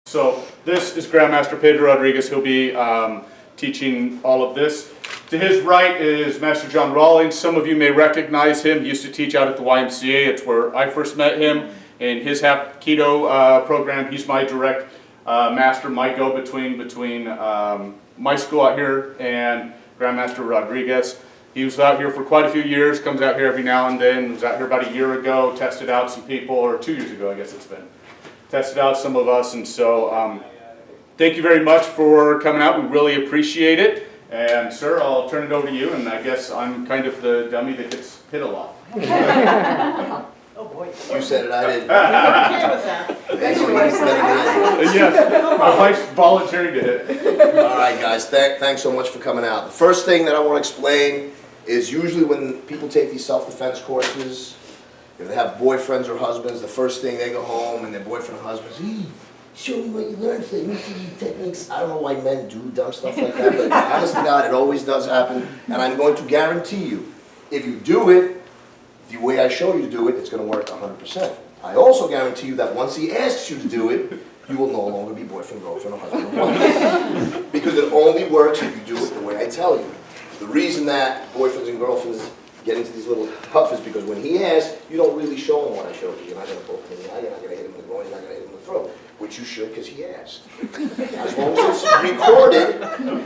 So this is Grandmaster Pedro Rodriguez. He'll be teaching all of this. To his right is Master John Rawlings. Some of you may recognize him. He used to teach out at the YMCA. It's where I first met him. In his Hapkido program, he's my direct master, my go-between between my school out here and Grandmaster Rodriguez. He was out here for quite a few years, comes out here every now and then. Was out here about a year ago, tested out some people, or 2 years ago I guess it's been. Tested out some of us, and so thank you very much for coming out. We really appreciate it. And sir, I'll turn it over to you, and I guess I'm kind of the dummy that gets hit a lot. Oh boy. You said it, I didn't. Okay with that. Yes, my wife's volunteering to hit. All right, guys, thanks so much for coming out. The first thing that I want to explain is usually when people take these self-defense courses, if they have boyfriends or husbands, the first thing they go home and their boyfriend or husband says, hey, show me what you learned today, let me see your techniques. I don't know why men do dumb stuff like that, but honest to God, it always does happen. And I'm going to guarantee you, if you do it the way I show you to do it, it's going to work 100%. I also guarantee you that once he asks you to do it, you will no longer be boyfriend, girlfriend, or husband or wife. Because it only works if you do it the way I tell you. The reason that boyfriends and girlfriends get into these little huff is because when he asks, you don't really show him what I showed you. You're not going to poke him in the eye, you're not going to hit him in the groin, you're not going to hit him in the throat. Which you should, because he asked. As long as it's recorded,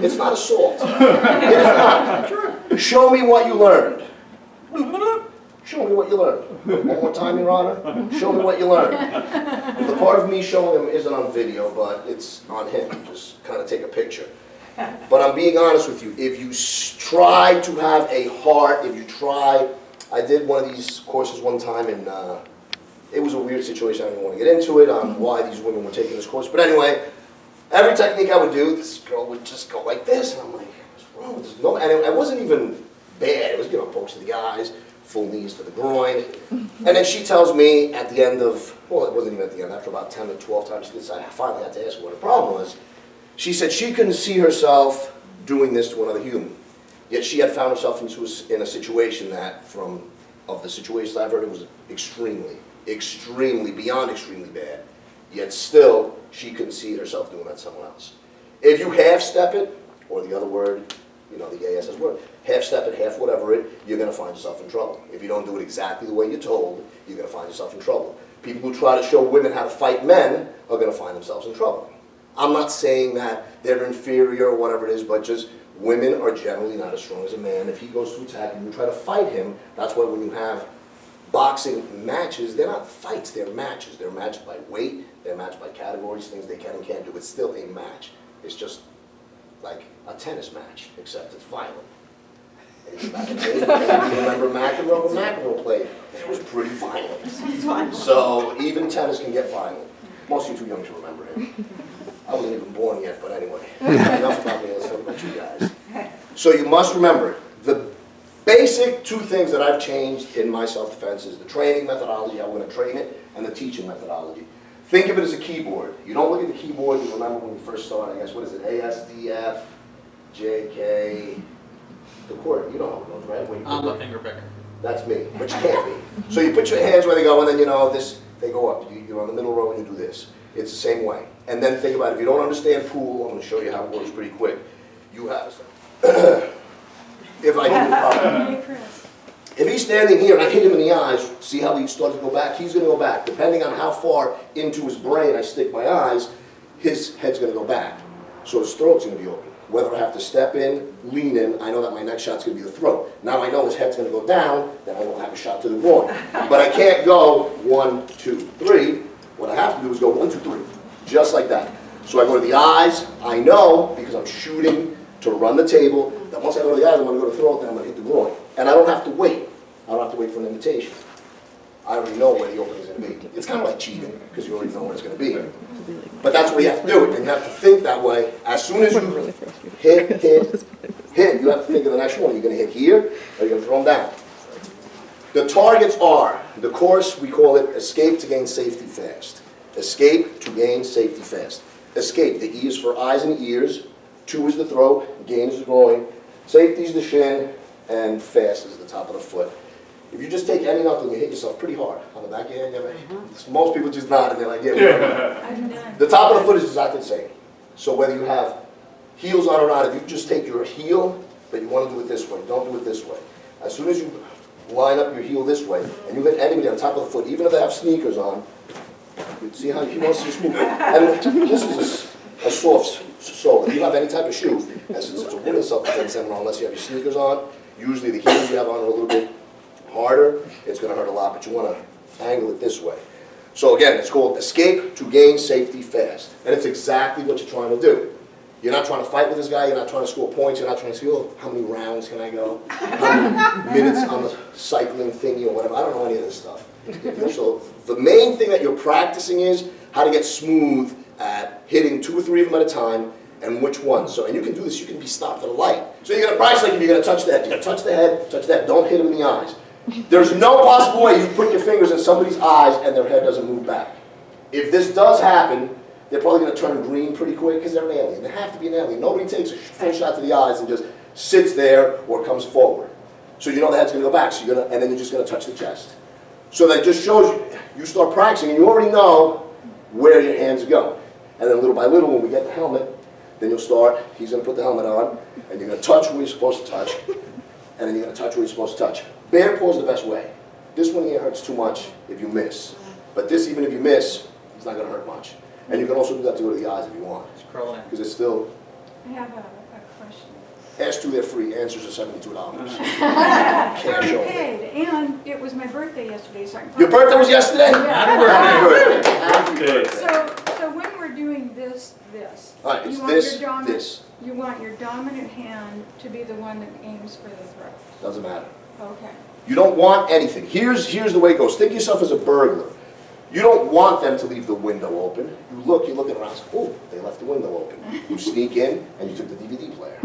it's not assault. It is not. Show me what you learned. Show me what you learned. One more time, Your Honor. Show me what you learned. The part of me showing him isn't on video, but it's on him. Just kind of take a picture. But I'm being honest with you. If you try to have a heart, if you try, I did one of these courses one time, and it was a weird situation. I don't even want to get into it on why these women were taking this course. But anyway, every technique I would do, this girl would just go like this, and I'm like, what's wrong with this? No, and it wasn't even bad. It was, pokes to the eyes, full knees to the groin. And then she tells me at the end of, well, it wasn't even at the end, after about 10 to 12 times, I finally had to ask her what the problem was. She said she couldn't see herself doing this to another human. Yet she had found herself in a situation that, of the situations I've heard, it was extremely, beyond extremely bad. Yet still, she couldn't see herself doing that to someone else. If you half-step it, or the other word, the ASS word, half-step it, half whatever it, you're going to find yourself in trouble. If you don't do it exactly the way you're told, you're going to find yourself in trouble. People who try to show women how to fight men are going to find themselves in trouble. I'm not saying that they're inferior or whatever it is, but just women are generally not as strong as a man. If he goes to attack and you try to fight him, that's why when you have boxing matches, they're not fights, they're matches. They're matched by weight, they're matched by categories, things they can and can't do. It's still a match. It's just like a tennis match, except it's violent. And back in the day, you remember McEnroe? When McEnroe played, it was pretty violent. So even tennis can get violent. Most of you too young to remember him. I wasn't even born yet, but anyway. Enough about me, let's talk about you guys. So you must remember, the basic two things that I've changed in my self-defense is the training methodology, how we're going to train it, and the teaching methodology. Think of it as a keyboard. You don't look at the keyboard, you remember when you first started, I guess, what is it, A, S, D, F, J, K, the chord, you know how it goes, right? I'm a finger picker. That's me, but you can't be. So you put your hands where they go, and then they go up. You're on the middle row and you do this. It's the same way. And then think about it. If you don't understand pool, I'm going to show you how it works pretty quick. You have if I do the problem. If he's standing here and I hit him in the eyes, see how he starts to go back? He's going to go back. Depending on how far into his brain I stick my eyes, his head's going to go back. So his throat's going to be open. Whether I have to step in, lean in, I know that my next shot's going to be the throat. Now I know his head's going to go down, then I won't have a shot to the groin. But I can't go 1, 2, 3. What I have to do is go 1, 2, 3. Just like that. So I go to the eyes, I know, because I'm shooting to run the table, that once I go to the eyes, I'm going to go to the throat, then I'm going to hit the groin. And I don't have to wait. I don't have to wait for an invitation. I already know where the opening is going to be. It's kind of like cheating, because you already know where it's going to be. But that's where you have to do it, and you have to think that way. As soon as you hit, you have to think of the next one. You're going to hit here, or you're going to throw them down. The targets are, the course, we call it Escape to Gain Safety Fast. Escape to gain safety fast. Escape, the E is for eyes and ears, 2 is the throat, gain is the groin, safety is the shin, and fast is the top of the foot. If you just take any knuckle and you hit yourself pretty hard on the back of your hand, most people just nod and they're like, yeah. The top of the foot is exactly the same. So whether you have heels on or not, if you just take your heel, but you want to do it this way, don't do it this way. As soon as you line up your heel this way, and you hit anybody on top of the foot, even if they have sneakers on, you see how he wants to just move. And this is a soft sole. If you have any type of shoe, and since it's a women's self-defense seminar, unless you have your sneakers on, usually the heels you have on are a little bit harder, it's going to hurt a lot, but you want to angle it this way. So again, it's called escape to gain safety fast. And it's exactly what you're trying to do. You're not trying to fight with this guy, you're not trying to score points, you're not trying to say, oh, how many rounds can I go? How many minutes on the cycling thingy or whatever. I don't know any of this stuff. So the main thing that you're practicing is how to get smooth at hitting 2 or 3 of them at a time, and which ones. So, and you can do this, you can be stopped at a light. So you're going to practice like if you're going to touch the head. You're going to touch the head, touch that. Don't hit him in the eyes. There's no possible way you put your fingers in somebody's eyes and their head doesn't move back. If this does happen, they're probably going to turn green pretty quick because they're an alien. They have to be an alien. Nobody takes a full shot to the eyes and just sits there or comes forward. So you know the head's going to go back, so you're going to, and then you're just going to touch the chest. So that just shows you start practicing and you already know where your hands are going. And then little by little, when we get the helmet, then you'll start, he's going to put the helmet on, and you're going to touch where you're supposed to touch, and then you're going to touch where you're supposed to touch. Bear paw is the best way. This one here hurts too much if you miss. But this, even if you miss, it's not going to hurt much. And you can also do that to go to the eyes if you want. Because it's still... I have a question. Ask 2, they're free. Answers are $72. I already paid, and it was my birthday yesterday, so I can... Your birthday was yesterday? Yeah. Happy birthday. So when we're doing this, All right, it's you want this, your this. You want your dominant hand to be the one that aims for the throat. Doesn't matter. Okay. You don't want anything. Here's the way it goes. Think of yourself as a burglar. You don't want them to leave the window open. You're looking around, oh, they left the window open. You sneak in, and you took the DVD player.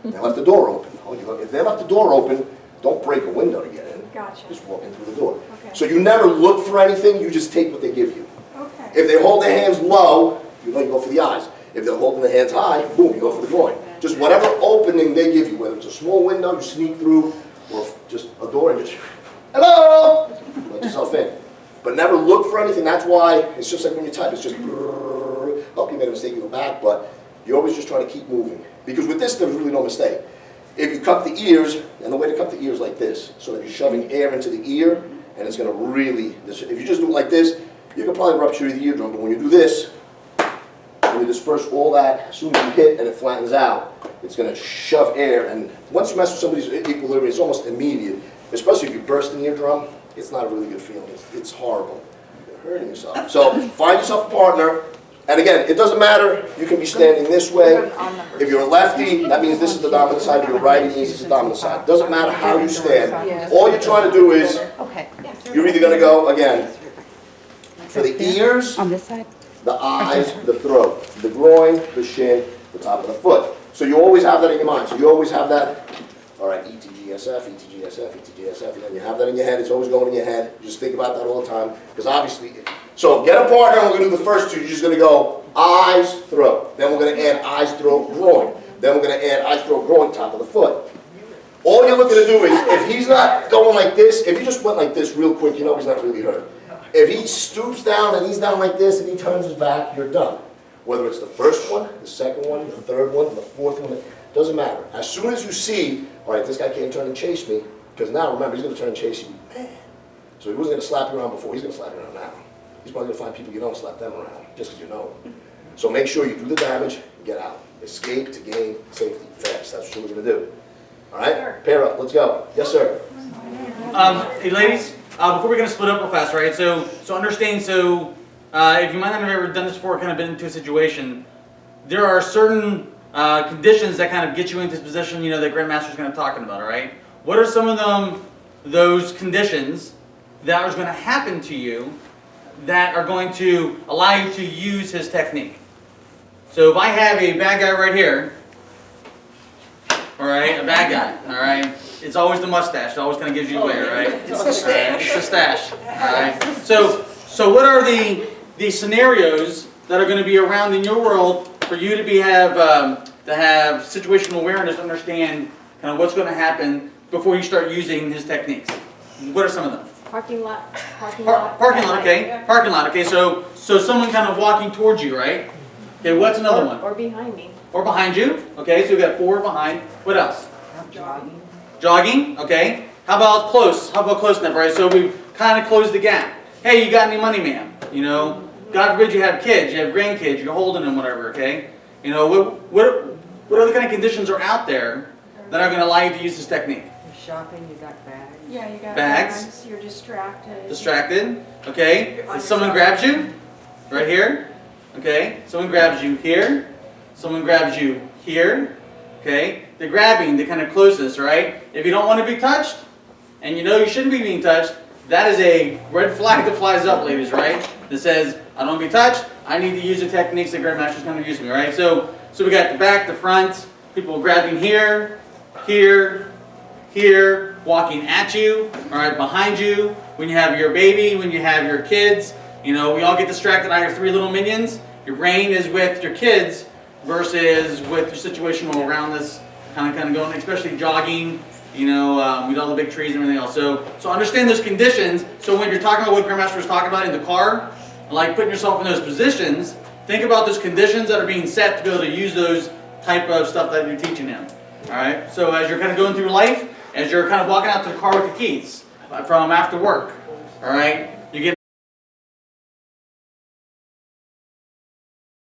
They left the door open. Oh, you look, if they left the door open, don't break a window to get in. Gotcha. Just walk in through the door. Okay. So you never look for anything, you just take what they give you. Okay. If they hold their hands low, you know you go for the eyes. If they're holding their hands high, boom, you go for the groin. Just whatever opening they give you, whether it's a small window you sneak through, or just a door and just, hello, let yourself in. But never look for anything. That's why it's just like when you type, it's just, oh, you made a mistake, you go back, but you're always just trying to keep moving. Because with this, there's really no mistake. If you cup the ears, and the way to cup the ears like this, so that you're shoving air into the ear, and it's going to really, if you just do it like this, you can probably rupture the eardrum, but when you do this, when you disperse all that, as soon as you hit and it flattens out, it's going to shove air, and once you mess with somebody's equilibrium, it's almost immediate. Especially if you burst an eardrum, it's not a really good feeling. It's horrible. You're hurting yourself. So find yourself a partner, and again, it doesn't matter. You can be standing this way. If you're a lefty, that means this is the dominant side. If you're a righty, it means this is the dominant side. It doesn't matter how you stand. All you're trying to do is, you're either going to go, again, for the ears, On this side? the eyes, the throat, the groin, the shin, the top of the foot. So you always have that in your mind. So you always have that, all right, ETGSF, ETGSF, ETGSF, and then you have that in your head. It's always going in your head. You just think about that all the time. Because obviously, so get a partner, and we're going to do the first 2. You're just going to go eyes, throat. Then we're going to add eyes, throat, groin. Then we're going to add eyes, throat, groin, top of the foot. All you're looking to do is, if he's not going like this, if you just went like this real quick, you know he's not really hurt. If he stoops down and he's down like this and he turns his back, you're done. Whether it's the first one, the second one, the third one, the fourth one, doesn't matter. As soon as you see, all right, this guy can't turn and chase me, because now remember, he's going to turn and chase you. Man. So he wasn't going to slap you around before, he's going to slap you around now. He's probably going to find people you don't slap them around, just because you know them. So make sure you do the damage and get out. Escape to gain safety fast. That's what you're going to do. All right? Pair up. Let's go. Yes, sir. Hey, ladies, before we're going to split up real fast, right? So understand, if you might not have ever done this before, kind of been into a situation, there are certain conditions that kind of get you into this position, you know, that Grandmaster's kind of talking about, all right? What are some of those conditions that are going to happen to you that are going to allow you to use his technique? So if I have a bad guy right here, all right, a bad guy, all right, it's always the mustache. It always kind of gives you away, right? It's the stash. It's the stash, all right? So what are the scenarios that are going to be around in your world for you to have situational awareness, understand kind of what's going to happen before you start using his techniques? What are some of them? Parking lot, parking Par- lot. parking lot, okay. Parking lot, okay. So someone kind of walking towards you, right? Okay. What's another one? Or behind me. Or behind you. Okay. So we got 4 behind. What else? Jogging. Jogging. Okay. How about close? How about close enough, right? So we've kind of closed the gap. Hey, you got any money, ma'am? You know, God forbid you have kids, you have grandkids, you're holding them, whatever. Okay. You know, what other kind of conditions are out there that are going to allow you to use this technique? You're shopping, you got bags. Yeah, you got Bags. bags, you're distracted. Distracted. Okay. If someone grabs you, right here. Okay. Someone grabs you here. Someone grabs you here. Okay. They're grabbing the kind of closeness, right? If you don't want to be touched, and you know you shouldn't be being touched, that is a red flag that flies up, ladies, right? That says, I don't want to be touched, I need to use the techniques that Grandmaster's going to use me, right? So we got the back, the front, people grabbing here, here, here, walking at you, all right, behind you, when you have your baby, when you have your kids. You know, we all get distracted. I have 3 little minions. Your brain is with your kids versus with your situation all around this, kind of going, especially jogging, you know, with all the big trees and everything else. So understand those conditions. So when you're talking about what Grandmaster was talking about in the car, like putting yourself in those positions, think about those conditions that are being set to be able to use those type of stuff that you're teaching them. All right. So as you're kind of going through life, as you're kind of walking out to the car with the keys from after work, all right,